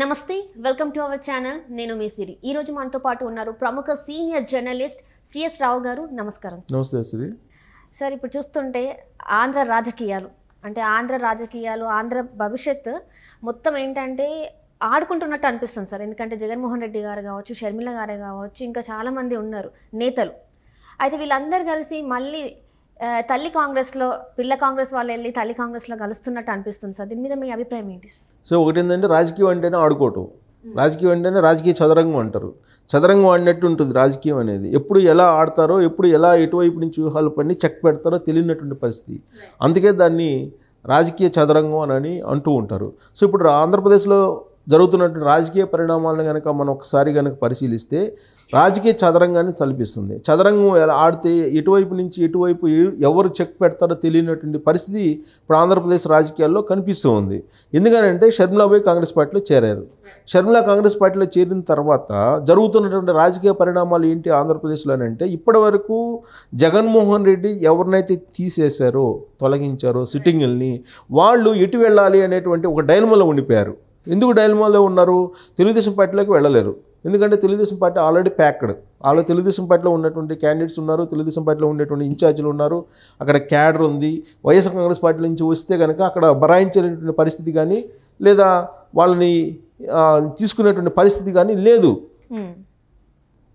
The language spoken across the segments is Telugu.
నమస్తే వెల్కమ్ టు అవర్ ఛానల్ నేను మీ సిరి ఈ రోజు మనతో పాటు ఉన్నారు ప్రముఖ సీనియర్ జర్నలిస్ట్ సిఎస్ రావు గారు నమస్కారం నమస్తే సిరి సార్ ఇప్పుడు చూస్తుంటే ఆంధ్ర రాజకీయాలు ఆంధ్ర భవిష్యత్తు మొత్తం ఏంటంటే ఆడుకుంటున్నట్టు అనిపిస్తుంది సార్ ఎందుకంటే జగన్మోహన్ రెడ్డి గారు కావచ్చు షర్మిల గారే కావచ్చు ఇంకా చాలామంది ఉన్నారు నేతలు అయితే వీళ్ళందరూ కలిసి మళ్ళీ తల్లి కాంగ్రెస్లో పిల్ల కాంగ్రెస్ వాళ్ళు వెళ్ళి తల్లి కాంగ్రెస్లో కలుస్తున్నట్టు అనిపిస్తుంది సార్ దీని మీద మీ అభిప్రాయం ఏంటి సార్ సో ఒకటి ఏంటంటే రాజకీయం అంటేనే ఆడుకోవటం రాజకీయం అంటేనే రాజకీయ చదరంగం అంటారు చదరంగం ఆడినట్టు ఉంటుంది రాజకీయం అనేది ఎప్పుడు ఎలా ఆడతారో ఎప్పుడు ఎలా ఎటువైపు నుంచి వ్యూహాలు పని చెక్ పెడతారో తెలియనటువంటి పరిస్థితి అందుకే దాన్ని రాజకీయ చదరంగం అని అంటూ ఉంటారు సో ఇప్పుడు ఆంధ్రప్రదేశ్లో జరుగుతున్నటువంటి రాజకీయ పరిణామాలను కనుక మనం ఒకసారి కనుక పరిశీలిస్తే రాజకీయ చదరంగాన్ని తలపిస్తుంది చదరంగం ఎలా ఆడితే ఎటువైపు నుంచి ఎటువైపు ఎవరు చెక్ పెడతారో తెలియనటువంటి పరిస్థితి ఇప్పుడు ఆంధ్రప్రదేశ్ రాజకీయాల్లో కనిపిస్తూ ఉంది ఎందుకంటే షర్మిల పోయి కాంగ్రెస్ పార్టీలో చేరారు షర్మిల కాంగ్రెస్ పార్టీలో చేరిన తర్వాత జరుగుతున్నటువంటి రాజకీయ పరిణామాలు ఏంటి ఆంధ్రప్రదేశ్లో అంటే ఇప్పటి వరకు జగన్మోహన్ రెడ్డి ఎవరినైతే తీసేశారో తొలగించారో సిట్టింగుల్ని వాళ్ళు ఎటు వెళ్ళాలి అనేటువంటి ఒక డైలమాలో ఉండిపోయారు ఎందుకు డైలమాలో ఉన్నారు తెలుగుదేశం పార్టీలోకి వెళ్ళలేరు ఎందుకంటే Telugu Desam party already packed Telugu Desam పార్టీలో ఉన్నటువంటి క్యాండిడేట్స్ ఉన్నారు తెలుగుదేశం పార్టీలో ఉండేటువంటి ఇన్ఛార్జీలు ఉన్నారు అక్కడ క్యాడర్ ఉంది వైఎస్ఆర్ కాంగ్రెస్ పార్టీ నుంచి వస్తే కనుక అక్కడ బరాయించేటువంటి పరిస్థితి కానీ లేదా వాళ్ళని తీసుకునేటువంటి పరిస్థితి కానీ లేదు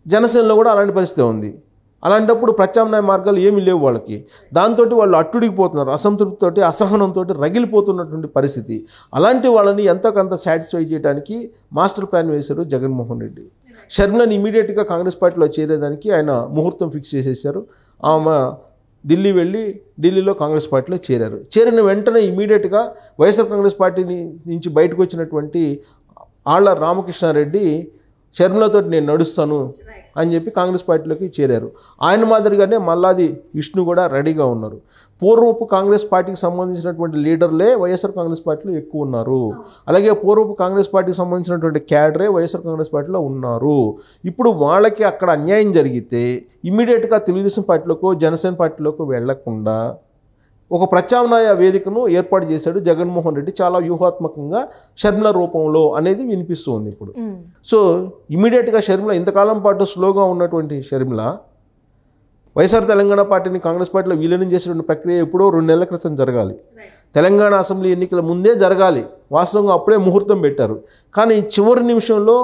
జనసేనలో కూడా అలాంటి పరిస్థితి ఉంది అలాంటప్పుడు ప్రత్యామ్నాయ మార్గాలు ఏమీ లేవు వాళ్ళకి దాంతో వాళ్ళు అట్టుడికిపోతున్నారు అసంతృప్తితోటి అసహనంతో రగిలిపోతున్నటువంటి పరిస్థితి అలాంటి వాళ్ళని ఎంతో కొంత సాటిస్ఫై చేయడానికి మాస్టర్ ప్లాన్ వేశారు జగన్మోహన్ రెడ్డి షర్మిలని ఇమీడియట్గా కాంగ్రెస్ పార్టీలో చేరేదానికి ఆయన ముహూర్తం ఫిక్స్ చేసేసారు ఆమె ఢిల్లీ వెళ్ళి ఢిల్లీలో కాంగ్రెస్ పార్టీలో చేరిన వెంటనే ఇమీడియట్గా వైఎస్ఆర్ కాంగ్రెస్ పార్టీ నుంచి బయటకు వచ్చినటువంటి ఆళ్ల రామకృష్ణారెడ్డి షర్మిలతో నేను నడుస్తాను అని చెప్పి కాంగ్రెస్ పార్టీలోకి చేరారు ఆయన మాదిరిగానే మల్లాది విష్ణు కూడా రెడీగా ఉన్నారు పూర్వపు కాంగ్రెస్ పార్టీకి సంబంధించినటువంటి లీడర్లే వైఎస్ఆర్ కాంగ్రెస్ పార్టీలో ఎక్కువ ఉన్నారు అలాగే పూర్వపు కాంగ్రెస్ పార్టీకి సంబంధించినటువంటి క్యాడరే వైఎస్ఆర్ కాంగ్రెస్ పార్టీలో ఉన్నారు ఇప్పుడు వాళ్ళకి అక్కడ అన్యాయం జరిగితే ఇమ్మీడియట్గా తెలుగుదేశం పార్టీలోకో జనసేన పార్టీలోకి వెళ్లకుండా ఒక ప్రత్యామ్నాయ వేదికను ఏర్పాటు చేశాడు జగన్మోహన్ రెడ్డి చాలా వ్యూహాత్మకంగా షర్మిల రూపంలో అనేది వినిపిస్తుంది ఇప్పుడు సో ఇమీడియట్గా షర్మిల ఇంతకాలం పాటు స్లోగా ఉన్నటువంటి షర్మిల వైఎస్ఆర్ తెలంగాణ పార్టీని కాంగ్రెస్ పార్టీలో విలీనం చేసేటువంటి ప్రక్రియ ఎప్పుడో 2 నెలల క్రితం జరగాలి తెలంగాణ అసెంబ్లీ ఎన్నికల ముందే జరగాలి వాస్తవంగా అప్పుడే ముహూర్తం పెట్టారు కానీ చివరి నిమిషంలో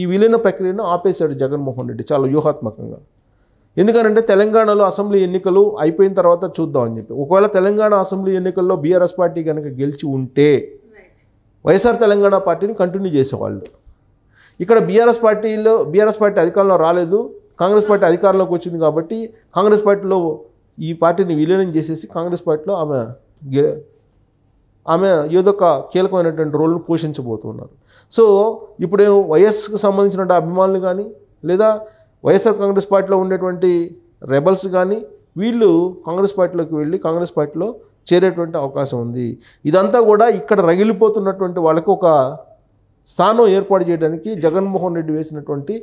ఈ విలీన ప్రక్రియను ఆపేశాడు జగన్మోహన్ రెడ్డి చాలా వ్యూహాత్మకంగా ఎందుకంటే తెలంగాణలో అసెంబ్లీ ఎన్నికలు అయిపోయిన తర్వాత చూద్దామని చెప్పి ఒకవేళ తెలంగాణ అసెంబ్లీ ఎన్నికల్లో బీఆర్ఎస్ పార్టీ కనుక గెలిచి ఉంటే వైఎస్ఆర్ తెలంగాణ పార్టీని కంటిన్యూ చేసేవాళ్ళు ఇక్కడ బీఆర్ఎస్ పార్టీ అధికారంలో రాలేదు కాంగ్రెస్ పార్టీ అధికారంలోకి వచ్చింది కాబట్టి కాంగ్రెస్ పార్టీలో ఈ పార్టీని విలీనం చేసేసి కాంగ్రెస్ పార్టీలో ఆమె ఏదో ఒక కీలకమైనటువంటి రోల్ను పోషించబోతున్నారు సో ఇప్పుడు వైఎస్కి సంబంధించిన అభిమానులు కానీ లేదా వైఎస్ఆర్ కాంగ్రెస్ పార్టీలో ఉండేటువంటి రెబల్స్ కానీ వీళ్ళు కాంగ్రెస్ పార్టీలోకి వెళ్ళి కాంగ్రెస్ పార్టీలో చేరేటువంటి అవకాశం ఉంది ఇదంతా కూడా ఇక్కడ రగిలిపోతున్నటువంటి వాళ్ళకి ఒక స్థానం ఏర్పాటు చేయడానికి జగన్మోహన్ రెడ్డి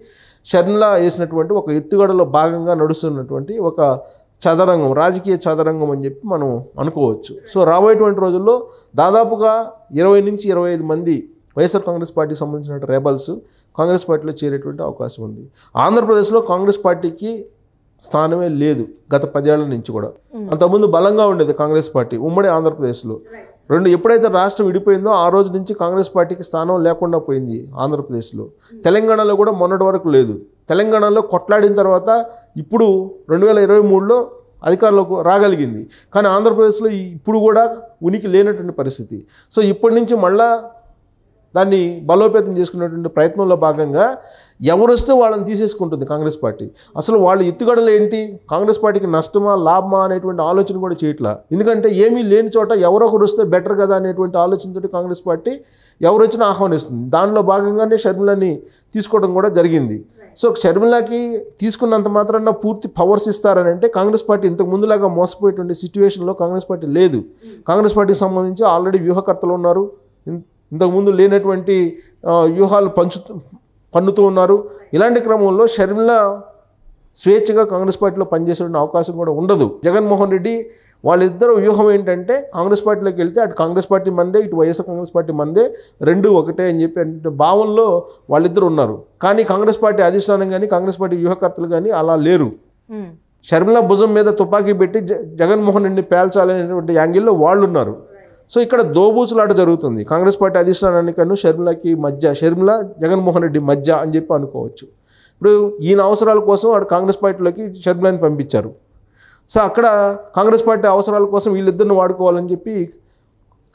షర్మిల వేసినటువంటి ఒక ఎత్తుగడలో భాగంగా నడుస్తున్నటువంటి ఒక చదరంగం రాజకీయ చదరంగం అని చెప్పి మనం అనుకోవచ్చు సో రాబోయేటువంటి రోజుల్లో దాదాపుగా 20 నుంచి 25 మంది వైఎస్ఆర్ కాంగ్రెస్ పార్టీకి సంబంధించిన రెబల్స్ కాంగ్రెస్ పార్టీలో చేరేటువంటి అవకాశం ఉంది ఆంధ్రప్రదేశ్లో కాంగ్రెస్ పార్టీకి స్థానమే లేదు గత 10 ఏళ్ల నుంచి కూడా అంతకుముందు బలంగా ఉండేది కాంగ్రెస్ పార్టీ ఉమ్మడి ఆంధ్రప్రదేశ్లో ఎప్పుడైతే రాష్ట్రం విడిపోయిందో ఆ రోజు నుంచి కాంగ్రెస్ పార్టీకి స్థానం లేకుండా పోయింది ఆంధ్రప్రదేశ్లో తెలంగాణలో కూడా మొన్నటి వరకు లేదు తెలంగాణలో కొట్లాడిన తర్వాత ఇప్పుడు 2023లో అధికారంలోకి రాగలిగింది కానీ ఆంధ్రప్రదేశ్లో ఇప్పుడు కూడా ఉనికి లేనటువంటి పరిస్థితి సో ఇప్పటి నుంచి మళ్ళా దాన్ని బలోపేతం చేసుకునేటువంటి ప్రయత్నంలో భాగంగా ఎవరు వస్తే వాళ్ళని తీసేసుకుంటుంది కాంగ్రెస్ పార్టీ అసలు వాళ్ళ ఎత్తుగడలు ఏంటి కాంగ్రెస్ పార్టీకి నష్టమా లాభమా అనేటువంటి ఆలోచన కూడా చేయట్లా ఎందుకంటే ఏమీ లేని చోట ఎవరో ఒకరు వస్తే బెటర్ కదా అనేటువంటి ఆలోచనతో కాంగ్రెస్ పార్టీ ఎవరు వచ్చినా ఆహ్వానిస్తుంది దానిలో భాగంగానే షర్మిలని తీసుకోవడం కూడా జరిగింది సో షర్మిలకి తీసుకున్నంత మాత్రాన పూర్తి పవర్స్ ఇస్తారని అంటే కాంగ్రెస్ పార్టీ ఇంతకు ముందులాగా మోసపోయేటువంటి సిచ్యువేషన్లో కాంగ్రెస్ పార్టీ లేదు కాంగ్రెస్ పార్టీకి సంబంధించి ఆల్రెడీ వ్యూహకర్తలు ఉన్నారు ఇంతకుముందు లేనటువంటి వ్యూహాలు పన్నుతూ ఉన్నారు ఇలాంటి క్రమంలో షర్మిల స్వేచ్ఛగా కాంగ్రెస్ పార్టీలో పనిచేసే అవకాశం కూడా ఉండదు జగన్మోహన్ రెడ్డి వాళ్ళిద్దరు వ్యూహం ఏంటంటే కాంగ్రెస్ పార్టీలోకి వెళ్తే అటు కాంగ్రెస్ పార్టీ మందే, ఇటు వైఎస్ఆర్ కాంగ్రెస్ పార్టీ మందే, రెండు ఒకటే అని చెప్పి అంటే భావనలో వాళ్ళిద్దరు ఉన్నారు. కానీ కాంగ్రెస్ పార్టీ అధిష్టానం కానీ కాంగ్రెస్ పార్టీ వ్యూహకర్తలు కానీ అలా లేరు. షర్మిల భుజం మీద తుపాకీ పెట్టి జగన్మోహన్ రెడ్డిని పేల్చాలనేటువంటి యాంగిల్లో వాళ్ళు ఉన్నారు. సో ఇక్కడ దోబూసులాట జరుగుతుంది కాంగ్రెస్ పార్టీ అధిష్టానానికి కన్నా షర్మిలకి మధ్య, షర్మిల జగన్మోహన్ రెడ్డి మధ్య అని చెప్పి అనుకోవచ్చు. ఇప్పుడు ఈయన అవసరాల కోసం వాడు కాంగ్రెస్ పార్టీలోకి షర్మిలని పంపించారు. సో అక్కడ కాంగ్రెస్ పార్టీ అవసరాల కోసం వీళ్ళిద్దరిని వాడుకోవాలని చెప్పి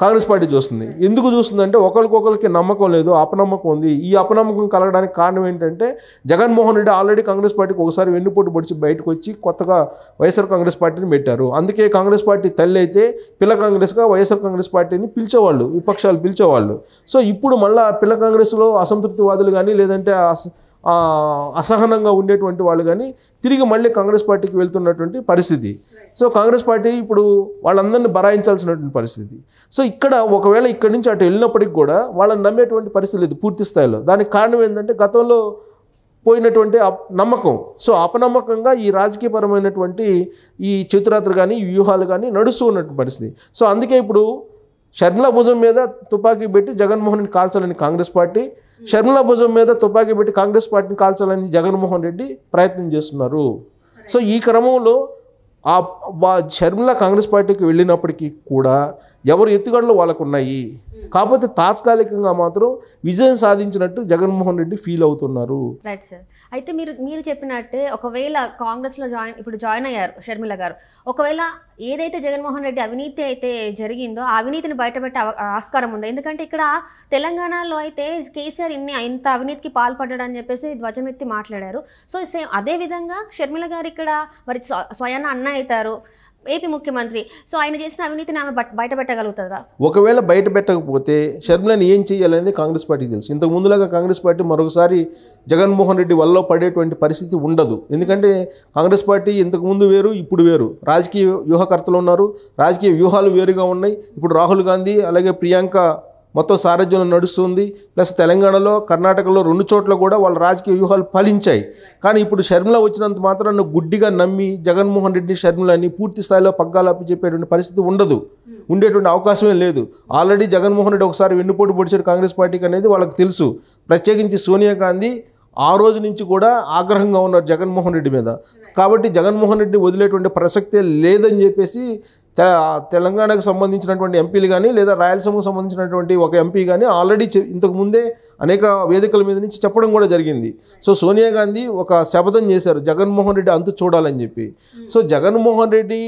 కాంగ్రెస్ పార్టీ చూస్తుంది. ఎందుకు చూస్తుందంటే ఒకరికొకరికి నమ్మకం లేదు, అపనమ్మకం ఉంది. ఈ అపనమ్మకం కలగడానికి కారణం ఏంటంటే జగన్మోహన్ రెడ్డి ఆల్రెడీ కాంగ్రెస్ పార్టీకి ఒకసారి వెన్నుపోటు పొడిచి బయటకు వచ్చి కొత్తగా వైఎస్ఆర్ కాంగ్రెస్ పార్టీని పెట్టారు. అందుకే కాంగ్రెస్ పార్టీ తల్లి అయితే పిల్ల కాంగ్రెస్గా వైఎస్ఆర్ కాంగ్రెస్ పార్టీని పిలిచేవాళ్ళు, విపక్షాలు పిలిచేవాళ్ళు. సో ఇప్పుడు మళ్ళీ పిల్ల కాంగ్రెస్లో అసంతృప్తివాదులు కానీ లేదంటే అసహనంగా ఉండేటువంటి వాళ్ళు కానీ తిరిగి మళ్ళీ కాంగ్రెస్ పార్టీకి వెళ్తున్నటువంటి పరిస్థితి. సో కాంగ్రెస్ పార్టీ ఇప్పుడు వాళ్ళందరినీ బరాయించాల్సినటువంటి పరిస్థితి. సో ఇక్కడ ఒకవేళ ఇక్కడి నుంచి అటు వెళ్ళినప్పటికి కూడా వాళ్ళని నమ్మేటువంటి పరిస్థితి లేదు పూర్తి స్థాయిలో. దానికి కారణం ఏంటంటే గతంలో పోయినటువంటి నమ్మకం. సో అపనమ్మకంగా ఈ రాజకీయపరమైనటువంటి ఈ చిత్రాత్ర కానీ ఈ వ్యూహాలు కానీ నడుస్తూ ఉన్నటువంటి పరిస్థితి. సో అందుకే ఇప్పుడు షర్మిల భుజం మీద తుపాకీ పెట్టి జగన్మోహన్ రెడ్డి కాల్చాలని కాంగ్రెస్ పార్టీ, షర్మిల భుజం మీద తుపాకీ పెట్టి కాంగ్రెస్ పార్టీని కాల్చాలని జగన్మోహన్ రెడ్డి ప్రయత్నం చేస్తున్నారు. సో ఈ క్రమంలో షర్మిల కాంగ్రెస్ పార్టీకి వెళ్ళినప్పటికీ కూడా ఎవరు ఎత్తుగడలు వాళ్ళకు ఉన్నాయి. కాకపోతే తాత్కాలికంగా మాత్రం విజయం సాధించినట్టు జగన్మోహన్ రెడ్డి ఫీల్ అవుతున్నారు. Right sir. అయితే మీరు చెప్పినట్టే ఒకవేళ కాంగ్రెస్లో జాయిన్ అయ్యారు షర్మిల గారు, ఒకవేళ ఏదైతే జగన్మోహన్ రెడ్డి అవినీతి అయితే జరిగిందో ఆ అవినీతిని బయటపెట్టే ఆస్కారం ఉంది. ఎందుకంటే ఇక్కడ తెలంగాణలో అయితే కేసీఆర్ ఇంత అవినీతికి పాల్పడ్డాడని చెప్పేసి ధ్వజమెత్తి మాట్లాడారు. సో సేమ్ అదేవిధంగా షర్మిల గారు ఇక్కడ మరి స్వయాన అన్న అవుతారు ఏపీ ముఖ్యమంత్రి. సో ఆయన చేసిన అవినీతిని ఆమె బయట పెట్టగలుగుతుందా? ఒకవేళ బయట పెట్టకపోతే షర్మిలని ఏం చేయాలనేది కాంగ్రెస్ పార్టీకి తెలుసు. ఇంతకు ముందులాగా కాంగ్రెస్ పార్టీ మరొకసారి జగన్మోహన్ రెడ్డి వల్ల పడేటువంటి పరిస్థితి ఉండదు. ఎందుకంటే కాంగ్రెస్ పార్టీ ఇంతకుముందు వేరు, ఇప్పుడు వేరు. రాజకీయ వ్యూహకర్తలు ఉన్నారు, రాజకీయ వ్యూహాలు వేరుగా ఉన్నాయి. ఇప్పుడు రాహుల్ గాంధీ అలాగే ప్రియాంక మొత్తం సారథ్యంలో నడుస్తుంది. ప్లస్ తెలంగాణలో, కర్ణాటకలో 2 చోట్ల కూడా వాళ్ళ రాజకీయ వ్యూహాలు ఫలించాయి. కానీ ఇప్పుడు షర్మిల వచ్చినంత మాత్రాన్ని గుడ్డిగా నమ్మి జగన్మోహన్ రెడ్డి షర్మిలని పూర్తి స్థాయిలో పగ్గాలప్పి చెప్పేటువంటి పరిస్థితి ఉండదు, ఉండేటువంటి అవకాశమే లేదు. ఆల్రెడీ జగన్మోహన్ రెడ్డి ఒకసారి వెన్నుపోటు పొడిచాడు కాంగ్రెస్ పార్టీకి అనేది వాళ్ళకి తెలుసు. ప్రత్యేకించి సోనియా గాంధీ ఆ రోజు నుంచి కూడా ఆగ్రహంగా ఉన్నారు జగన్మోహన్ రెడ్డి మీద. కాబట్టి జగన్మోహన్ రెడ్డి వదిలేటువంటి ప్రసక్తే లేదని చెప్పేసి తెలంగాణకు సంబంధించినటువంటి ఎంపీలు కానీ లేదా రాయలసీమకు సంబంధించినటువంటి ఒక ఎంపీ కానీ ఆల్రెడీ ఇంతకుముందే అనేక వేదికల మీద నుంచి చెప్పడం కూడా జరిగింది. సో సోనియా గాంధీ ఒక శపథం చేశారు జగన్మోహన్ రెడ్డి అంతు చూడాలని చెప్పి. సో జగన్మోహన్ రెడ్డి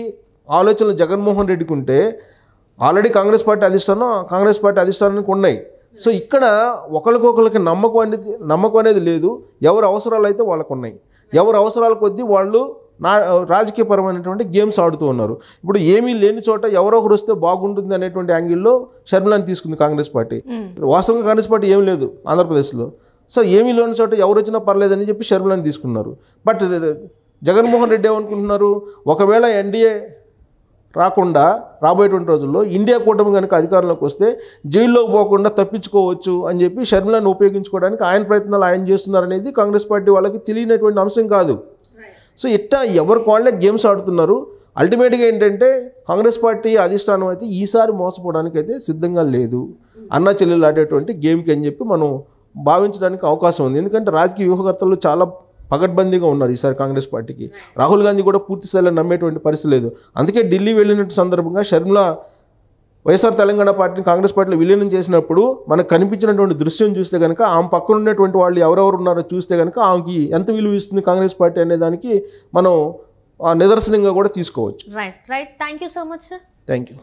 ఆలోచనలు జగన్మోహన్ రెడ్డికి ఉంటే ఆల్రెడీ కాంగ్రెస్ పార్టీ అధిష్టానానికి ఉన్నాయి. సో ఇక్కడ ఒకరికొకరికి నమ్మకం అనేది లేదు. ఎవరి అవసరాలు అయితే వాళ్ళకు ఉన్నాయి. ఎవరి అవసరాల కొద్దీ వాళ్ళు రాజకీయపరమైనటువంటి గేమ్స్ ఆడుతూ ఉన్నారు. ఇప్పుడు ఏమీ లేని చోట ఎవరో ఒకరు వస్తే బాగుంటుంది అనేటువంటి యాంగిల్లో షర్మిలని తీసుకుంది కాంగ్రెస్ పార్టీ. వాస్తవంగా కాంగ్రెస్ పార్టీ ఏం లేదు ఆంధ్రప్రదేశ్లో. సో ఏమీ లేని చోట ఎవరు వచ్చినా పర్లేదని చెప్పి షర్మిలని తీసుకున్నారు. బట్ జగన్మోహన్ రెడ్డి ఏమనుకుంటున్నారు, ఒకవేళ ఎన్డీఏ రాకుండా రాబోయేటువంటి రోజుల్లో ఇండియా కూటమి కనుక అధికారంలోకి వస్తే జైల్లోకి పోకుండా తప్పించుకోవచ్చు అని చెప్పి షర్మిలను ఉపయోగించుకోవడానికి ఆయన ప్రయత్నాలు ఆయన చేస్తున్నారనేది కాంగ్రెస్ పార్టీ వాళ్ళకి తెలియనటువంటి అంశం కాదు. సో ఇట్టా ఎవరికి వాళ్ళే గేమ్స్ ఆడుతున్నారు. అల్టిమేట్గా ఏంటంటే కాంగ్రెస్ పార్టీ అధిష్టానం అయితే ఈసారి మోసపోవడానికి అయితే సిద్ధంగా లేదు, అన్నా చెల్లెలు ఆడేటువంటి గేమ్కి అని చెప్పి మనం భావించడానికి అవకాశం ఉంది. ఎందుకంటే రాజకీయ వ్యూహకర్తలు చాలా పగడ్బందీగా ఉన్నారు ఈసారి కాంగ్రెస్ పార్టీకి. రాహుల్ గాంధీ కూడా పూర్తి స్థాయిలో నమ్మేటువంటి పరిస్థితి లేదు. అందుకే ఢిల్లీ వెళ్ళినట్టు సందర్భంగా షర్మిల వైఎస్ఆర్ తెలంగాణ పార్టీని కాంగ్రెస్ పార్టీలో విలీనం చేసినప్పుడు మనకు కనిపించినటువంటి దృశ్యం చూస్తే కనుక ఆమె పక్కన ఉన్నటువంటి వాళ్ళు ఎవరెవరు ఉన్నారో చూస్తే కనుక ఆమెకి ఎంత విలువ ఇస్తుంది కాంగ్రెస్ పార్టీ అనే దానికి మనం నిదర్శనంగా కూడా తీసుకోవచ్చు. Right. Thank you so much sir. Thank you.